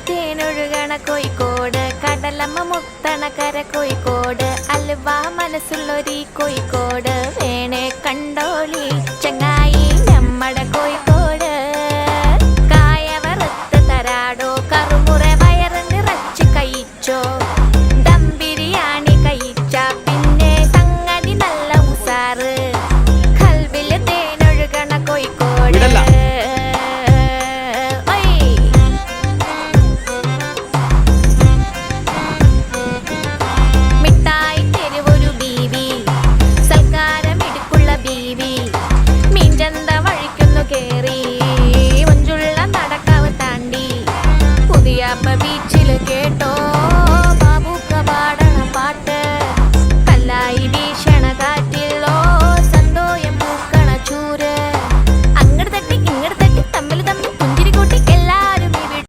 തേനൊഴുകണ കോഴിക്കോട്, കടലമ്മ മുത്തണ കര കോഴിക്കോട്, അലുവ മനസ്സുള്ളൊരീ കോഴിക്കോട്, വേണേ കണ്ടോളി ചങ്ങായി നമ്മടെ കോഴിക്കോട്. കായ വറുത്ത് തരാടോ, കറുമുറ വയറ് നിറച്ച് കഴിച്ചോ, ദം ബിരിയാണി കഴിച്ച പിന്നെ സംഗതി നല്ല ഉസാറ്, കൽബില് തേനൊഴുകണ കോഴിക്കോട്. ബീച്ചില് കേട്ടോ